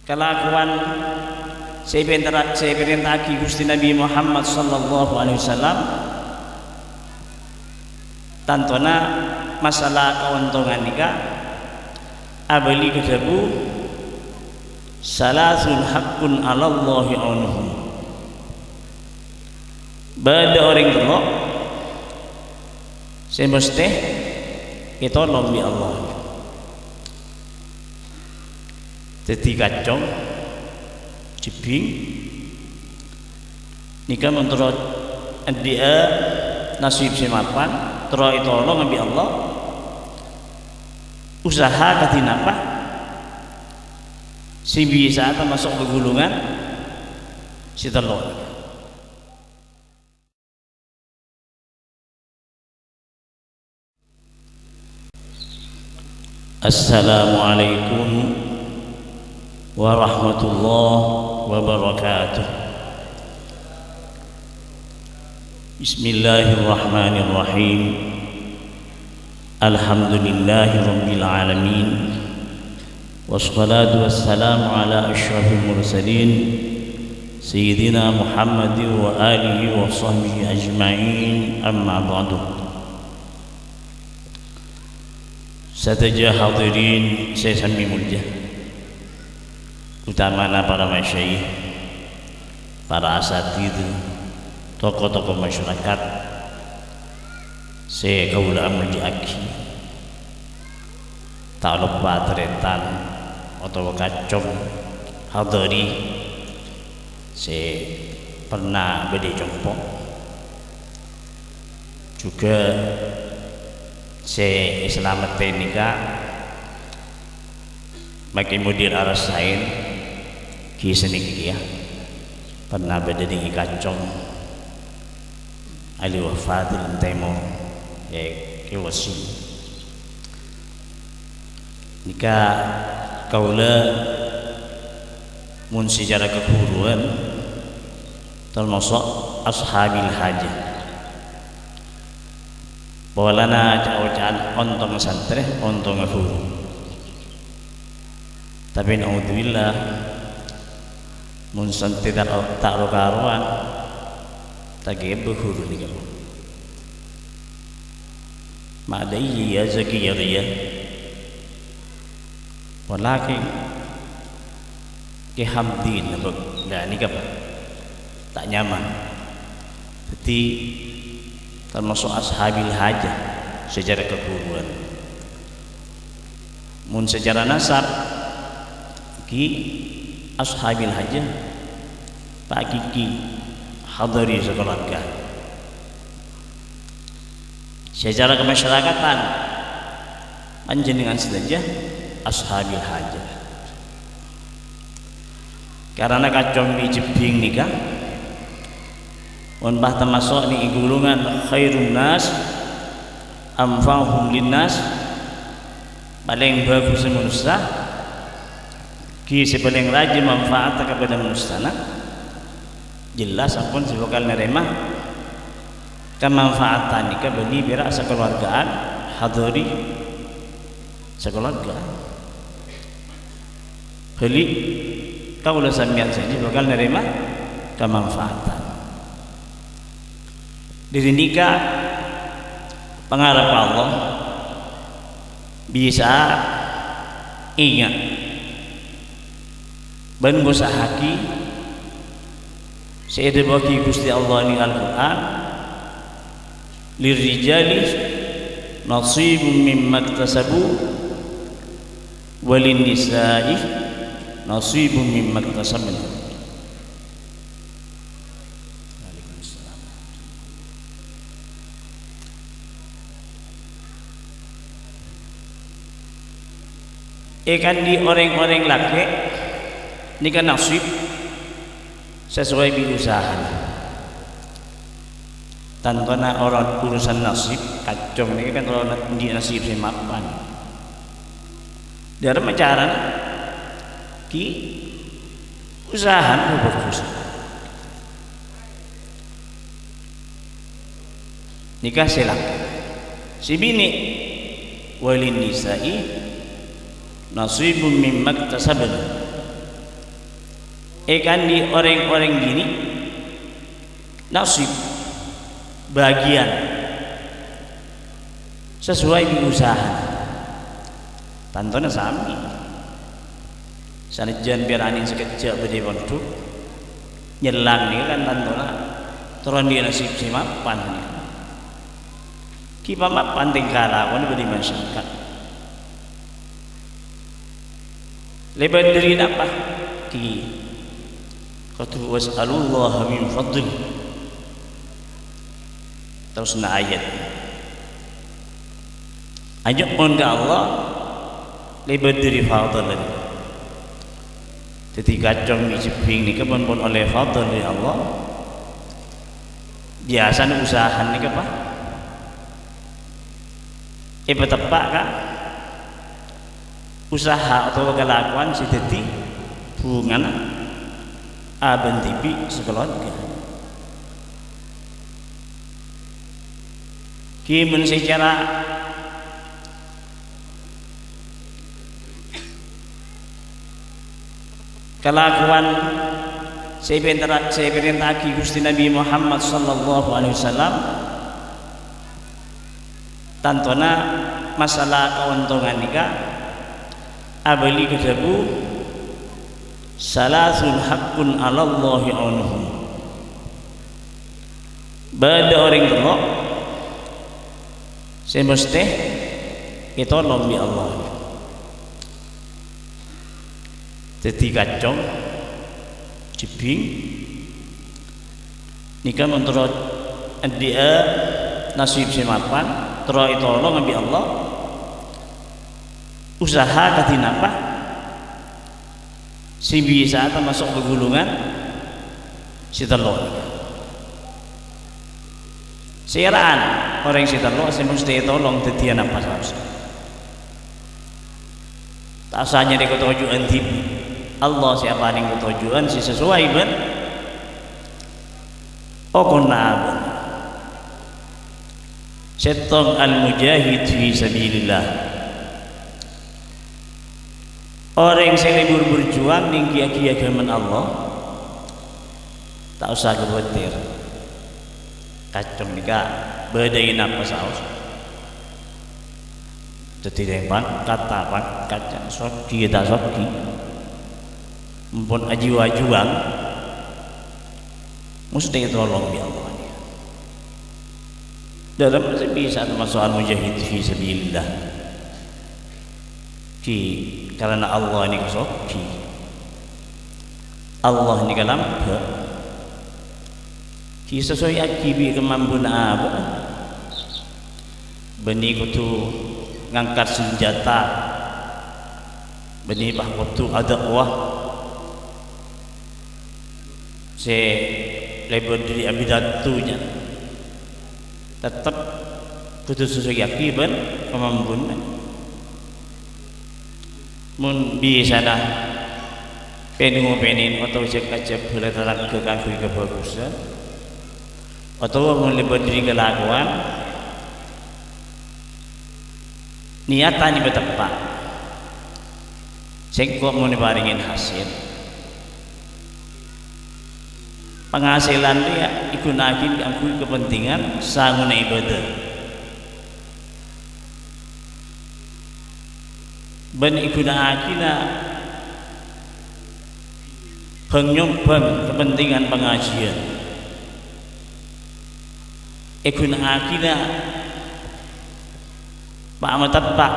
kelakuan saya perintahki Gusti Nabi Muhammad sallallahu alaihi wasallam tantona masalah keuntungan nikah abali kedebu salasun haqqun 'alallahi aunhum bada orang gelok semesti ditolong di Allah. Jadi kacong jibing nikah menurut dia nasib semapan terus ditolong ambil Allah usaha katina apa si bisa masuk ke gulungan si telur. Assalamualaikum warahmatullahi wabarakatuh. Bismillahirrahmanirrahim. Alhamdulillahi rabbil alamin. Wassalatu wassalamu ala asyrafil mursalin sayyidina Muhammadin wa alihi wa sahbihi ajma'in, amma ba'du. Sataja hadirin saya sami mulia, utamanya para masyayikh, para asatidz, tokoh-tokoh masyarakat, saya kaula amuji aki tak lupa teretan atau kacung hadiri saya pernah bedi jompo juga saya selamat nikah makin mudir aras lain kisah nikah pernah beda di kacung ali wafatil temo kewasi nikah kaula mun sejarah keguruan termasuk ashabil hajah bawalana cawacaan ontong santre ontong guru tapi naudzubillah mun santre tak rokaruan tagi guru ni kamu madai ya zaki ya riya walakin kehamdin dah ni kamu tak nyaman jadi termasuk ashabil hajah sejarah keguruan mun sejarah nasab ki ashabil hajah pak kiki hadari sekeluarga sejarah kemasyarakatan panjenengan saja ashabil hajah karena kacung di jebing nikah bah termasuk ni gulungan khairun nas anfa'uhum linnas paling bagus manusia ki paling rajin manfaat kepada manusia jelas apun si bakal nerima kemanfaatan nikah bagi berak sekeluargaan hadiri sekeluarga beli kaulah samian saja bakal nerima kemanfaatan diri nikah pengharap Allah bisa ingat ban haki saya dibagi Gusti Allah ni Al-Quran lirijali nasibun mimma iktasabu walin nisa'i nasibun mimma iktasabna. Ikan di orang-orang laki ini kan nasib sesuai usaha tanpa orang urusan nasib kacung ini kan kalau di nasib semapan dia cara ki usaha bagus nikah selak si bini walin nisa'i nasibun mimma iktasabna Kan di orang-orang gini nasib bagian sesuai di usaha tantona sami sanajan biar angin sekejap bede waktu nyelang nih kan tantona turun dia nasib si mapan kipa mapan tingkalawan bede masyarakat lebar dari apa ki qatu was'alullah min fadl terus na ayat ajak pun ke Allah lebar dari fadl ketika jom dijebing ni kepon pun oleh fadl dari Allah biasa usaha ni apa tepak kah usaha atau kelakuan si dadi hubungan aben tipi sekeluarga kimun secara kelakuan sebenarnya Gusti Nabi Muhammad sallallahu alaihi wasallam tantona masalah keuntungan nikah abali kejabu salasun haqqun 'ala Allahi aunuhum bada orang gelok semesti ditolong di Allah jadi kacau jibing nikah menurut dia nasib semapan terus ditolong di Allah usaha katina apa si bisa masuk ke gulungan si telur siaran orang si telur si mesti tolong tetian apa sahaja tak usahnya di ketujuan tipi Allah siapa yang ketujuan si sesuai ben okonab setong al-mujahid fi sabilillah orang yang libur berjuang ning agama Allah tak usah khawatir kacung nikah bedain apa saus jadi depan kata kaca soki tak soki mumpun ajiwa juang mesti tolong ya Allah dalam bisa termasuk al-mujahid fi sabilillah karena Allah ini kesoki Allah ini kelampa sesuai akibi kemampuan apa benih kutu ngangkat senjata benih bah kutu ada wah se lebar diri abidatunya tetap kutu sesuai akiban kemampuan mun bisa dah penin atau cek boleh terang ke kaki kebagusan atau mun lebar diri kelakuan niatan ini tepat cek kok mau dibaringin hasil penghasilan dia igunakan diakui kepentingan sanguna ibadah ben igunakan penyumbang kepentingan pengajian igunakan pak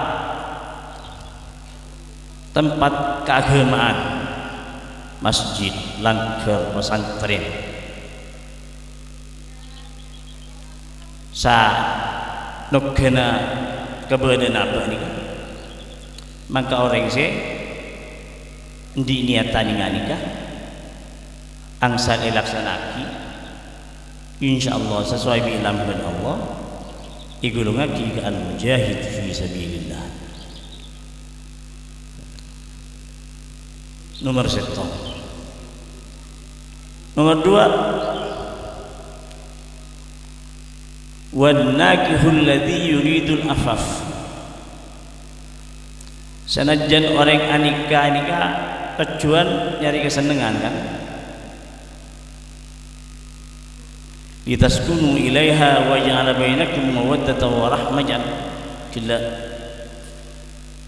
tempat keagamaan masjid langgar pesantren sa nukena kebenaran apa ini maka orang se di niatan nikah angsal ilaksanaki insyaallah sesuai bilam Allah igulungaki ke al-mujahid fi sabilillah nomor 1 nomor 2 wan nakihul ladzi yuridul afaf sanajan orang anika tujuan nyari kesenangan kan litaskunu ilaiha wa ja'ala bainakum mawaddatan wa rahmatan. Gila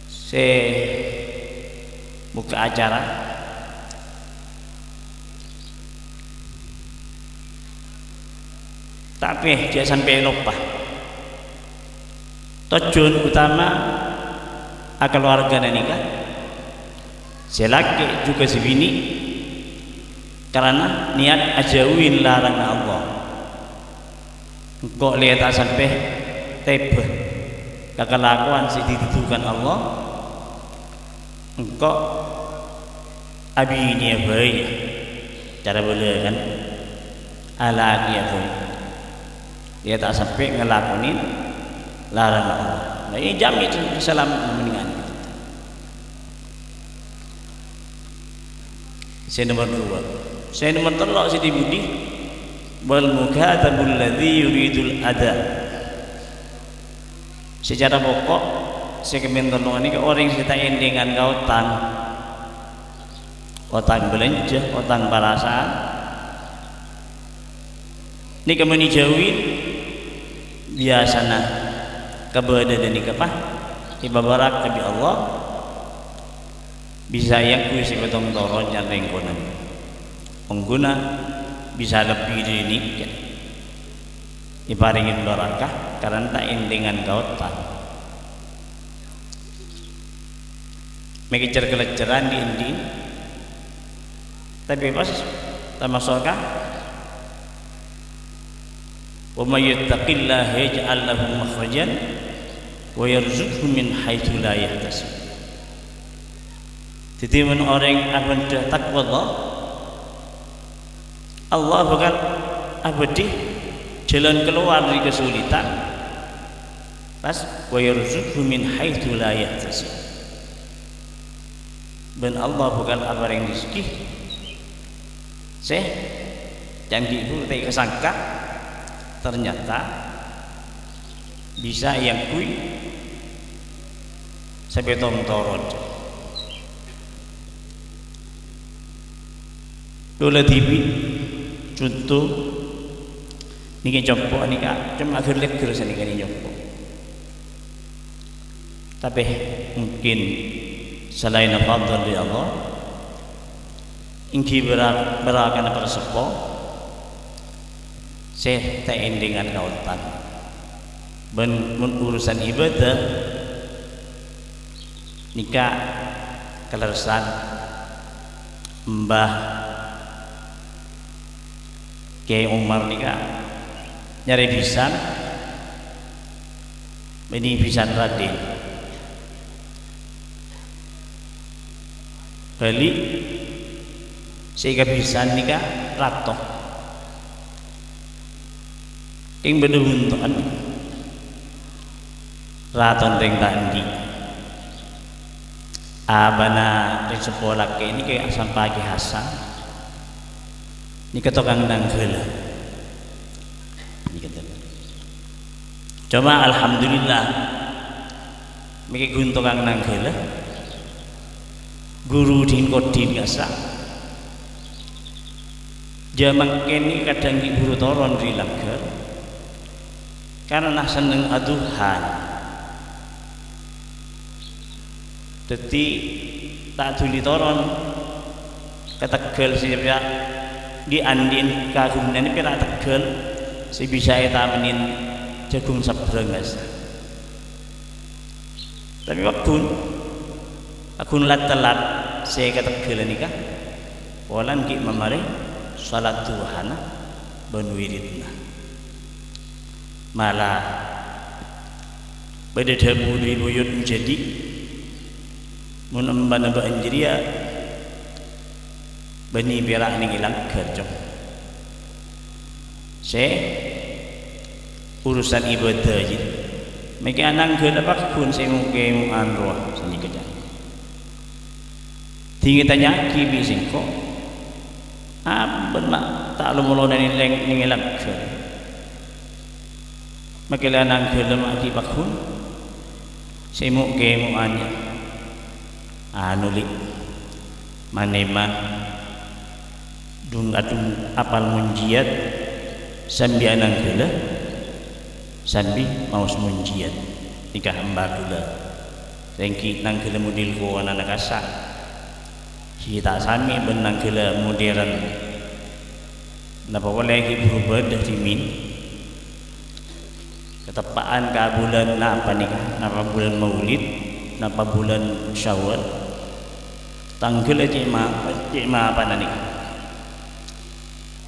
saya buka acara tapi dia sampai lupa tujuan utama keluarga nikah si laki juga si bini karena niat ajauin larangan Allah. Kok lihat sampai tebeh kekelakuan si dituduhkan Allah, engkau abinya bayi cara boleh kan ala dia pun dia tak sampai ngelakuin larangan Allah. Nah ini jamin salam mendingan. Saya nomor 2. Saya nomor 3 si dibudi wal mukatabul ladzi yuridul ada. Secara pokok saya kementerno ini ke orang kita dengan kautan otang belanja, otang perasaan ini kemeni jauhin biasana keberadaan dan apa ibabarak nabi Allah bisa yang kui si betong toron yang lengkonan pengguna bisa lebih dari ini diparingin barakah karena tak dengan kautan mengejar keleceran di indi tapi pas termasukah wa may yattaqillaha yaj'al lahu makhrajan wa yarzuqhu min haitsu la yahtasib. Jadi orang akan takwa Allah bakal abadi jalan keluar dari kesulitan pas wa yarzuqhu min haitsu la yahtasib. Dan Allah bakal abari rezeki yang diibu tak kesangka ternyata bisa yang kui sampai tom-toron dola TV contoh niki jompo nika cuma akhir leger sanika ni jompo tapi mungkin selain fadl dari Allah ingki berakan persepo saya tak dengan kautan urusan ibadah nikah kelersan Mbah Kiai Umar nikah nyari pisan ini pisan Raden balik sehingga pisan nikah ratok yang bener-bener raton ring tandi abana ring sekolah ke ini kayak asam pagi Hasan ini ketokang nanggela ini kata coba alhamdulillah mikir guntukang nanggela guru din kodin gasa jaman kini kadang di guru toron di lagar karena seneng aduhan jadi tak tuli toron ketegel siapa di andin kagunan ini pernah tegel si bisa etamenin jagung seberang gasa tapi waktu aku telat saya ketegel ini kah walan ki memari salat duhana benwiridna malah pada dabu di buyut menjadi menembana banjiria bani berak ni hilang kerja saya urusan ibadah je mereka anang ke dapat pun saya mungkin anroh sini kerja tinggi tanya kibi singko benar tak lumulun ni hilang kerja makilah nang kelam aki bakun semuk ke mu anya anulik manema dung apal munjiat sambi anang gula sambi mau semunjian nikah hamba gula rengki nang gula model ko anak kasar kita sami benang gula modern napa boleh berubah dari min ketepaan ke bulan napa nikah napa bulan maulid napa bulan syawal tanggal cima apa nikah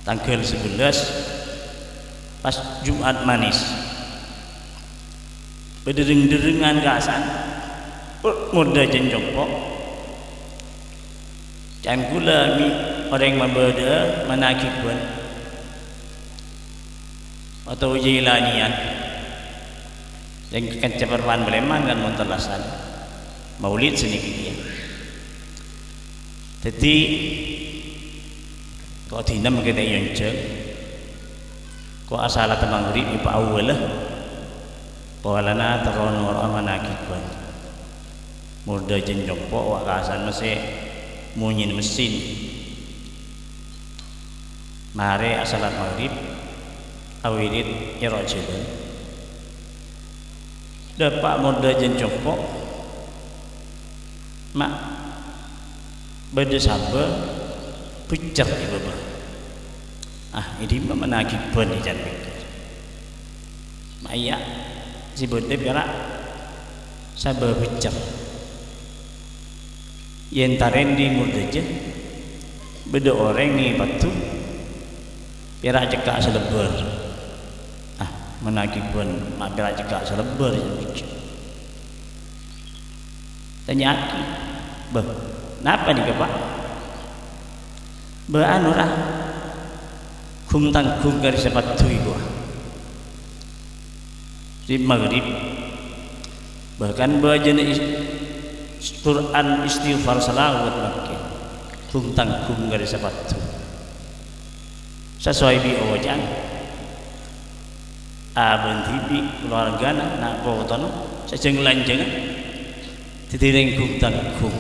tanggal 11 pas Jumat manis bedereng-derengan kasan muda jenjongpok jam gula mi orang membeda menakibkan atau jilanian yang kecaperwan beleman kan montelasan maulid sedikit dia jadi kau tinam kita yang cek kau asal temang rib ipa awal lah pawalana teron orang menakibkan muda jenjongpok wakasan masih munyin mesin mare asalat maghrib awirit irajulun dapat muda jenjongpok mak beda sabar pucat di bawah ini menakibkan di jangan pikir mak si bodoh biar sabar pucat yang tarendi muda je beda orang ni batu biar cekak selebar menakibkan mak biar cekak selebar tanya aki napa ni pak beranurah kum tanggung garis sepatu gua di maghrib bahkan jenis Quran istighfar salawat makin kum tanggung garis sepatu sesuai bi ojan abang tibi keluarga nak fotono sejeng lanjeng titireng kum tanggung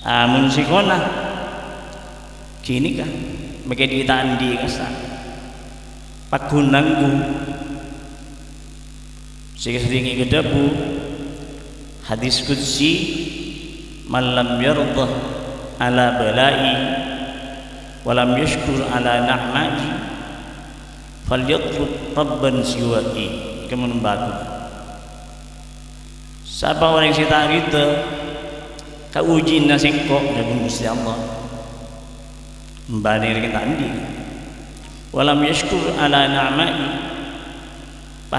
amun sikona kini kah bagi kita andi kasa pakunangku sering gedabu hadis qudsi malam yardah ala balai walam yashkur ala na'mati falyatlub rabban siwa'i kemun baku siapa orang yang kita rita kauji nasengkok dari Gusti Allah mbani kita andi walam yashkur ala na'mati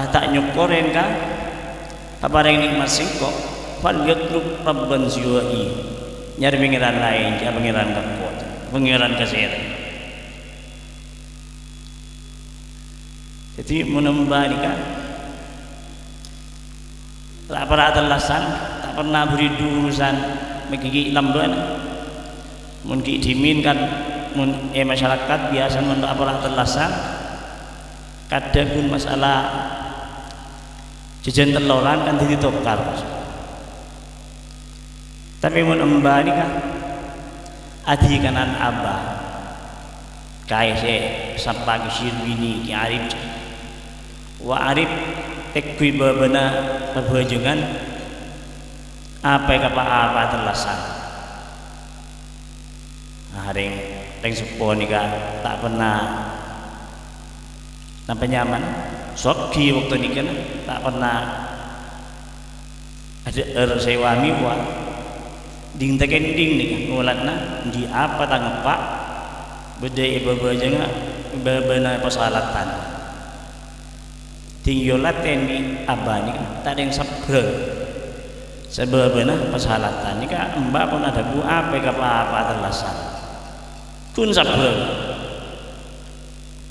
tak nyukurin kan apa yang nikmat singkok fal yatlub rabban siwa'i nyari pengiran lain nyari pengiran kekuat pengiran kesehatan jadi menembak ini kan tak pernah terlasan tak pernah beri urusan megigi lamban mungkin diminkan masyarakat biasa tak pernah terlasan kadang pun masalah jajan teloran kan ditokar tapi mun embah ni kan adi kanan abah kaya se sampai kisir bini ki arif wa arif tekui babana perbuajangan apa apa terlasan haring teng sepo ni kan tak pernah nampak nyaman soki waktu ni kan tak pernah ada sewa miwa ding tekending ni kan ngulatna di apa tangepak beda ibu jangan benar persalatan tingyolat ini abah ni kan tak ada yang sabar sebabnya persalatan ni kan mbak pun ada bu apa terlasan kun sabar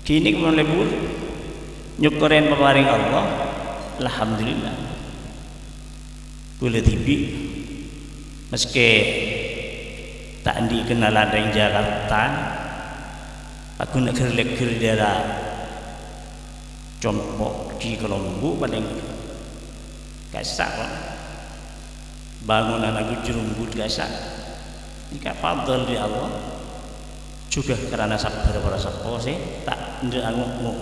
kini kemudian lebur nyukurin peparing Allah alhamdulillah boleh tibi meski tak di kenalan dari Jakarta aku nak kerlek-kerlek daerah compok di Kolombo paling kasak bangunan aku jerumbut kasak ini fadl di Allah juga karena sabar para sapa se tak ndek anguk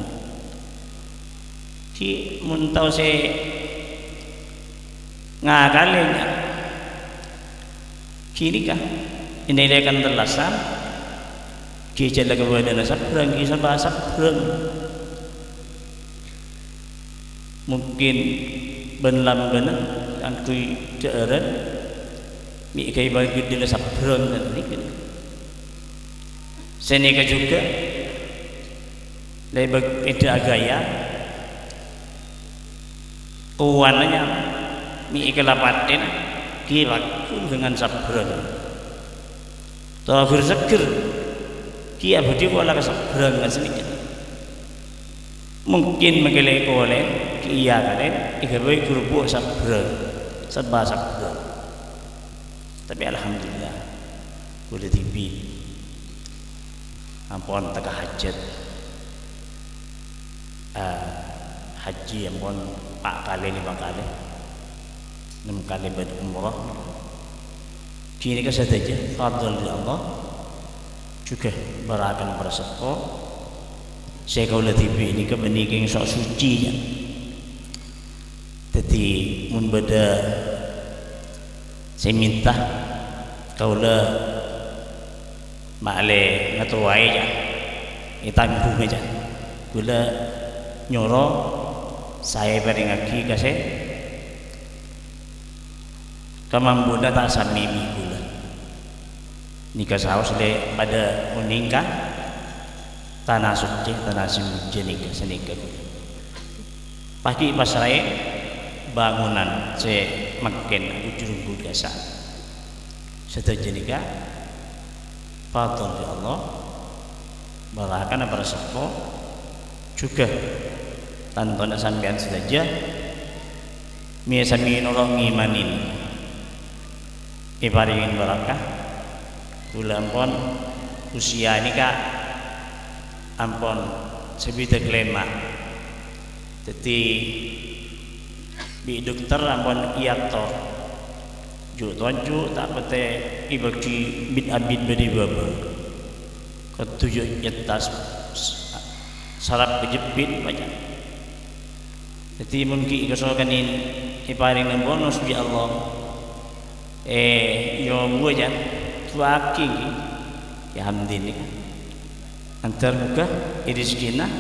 ki muntau se ngakalenya kini kah ini dia akan terlaksana ki jala kepada sabrang ki sabrang mungkin benlam benar yang kui daerah mi kai bagi dia sabrang dan ini senika juga lebih beda gaya kawannya mi kelapatin kilaku dengan sabrang tafir seger kia budi wala sabrang sedikit mungkin mengelak oleh kia kalian igawe kerupuk sabrang serba sabrang tapi alhamdulillah kuda tibi ampun tak hajat haji ampun 4 kali 5 kali 6 kali berumrah kini saja fadl dari Allah juga berakan berseko saya kau tibi ini ke beniking sok suci nya jadi mun beda saya minta kau makle ngatuai ya itanggung aja gula nyoro saya beri ngaki kasih kemampuan tak samimi gula nikah saus le pada uningka tanah suci tanah suci nikah senikah gula pagi pasrai bangunan saya makin aku jurung gasa setelah nikah fadl ya Allah barakan para sapa juga tanpa sampean saja mi sami nolong imanin ibaringin barakah kula ampun usia nikah ampun sebita klema dadi bi dokter ampun iator juk tonju tak pete ibagi bid abid bedi baba ketujuh nyetas sarap kejepit banyak jadi mungkin kesokan ini iparing ng bonus di Allah yo buja tuaki ya hamdini antar muka rizkina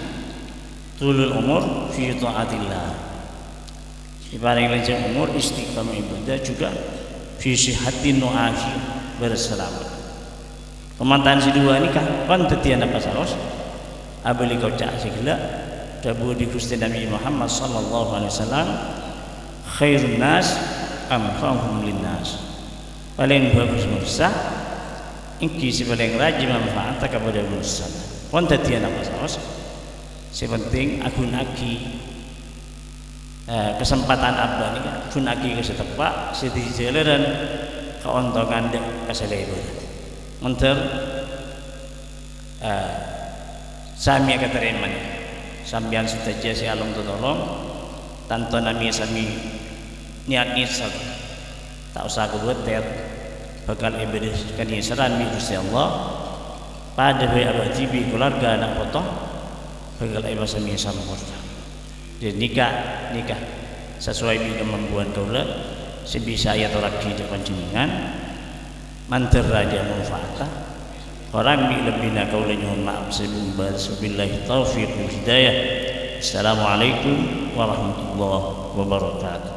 tulul umur fi taatillah iparing lanjang umur istiqamah ibadah juga visi hati nuahi berselamat kemantan si dua nikah pan tetian apa saros abeli kau cak segala dabu di Gusti Nabi Muhammad sallallahu alaihi wasallam khairun nas anfa'uhum linnas paling bagus manusia ingki si paling rajin manfaat kepada manusia pan tetian apa saros sepenting agun-agi kesempatan abah ini pun lagi kesetepak sedi jeleran keuntungan dek keselebu menter sami keteriman sambian setaja si alung tolong tanto nami sami niat nisab tak usah kebuter bakal ibadah kanisaran bi Gusti Allah pada bayi abadi bi keluarga anak potong bakal ibadah sami sampurna dan nikah sesuai dengan kemampuan kaula sebisa ayat lagi di panjenengan manter raja manfaatah orang bi lebihna kaula nyuhun maaf sebumbar billahi taufiq wal hidayah. Assalamualaikum warahmatullahi wabarakatuh.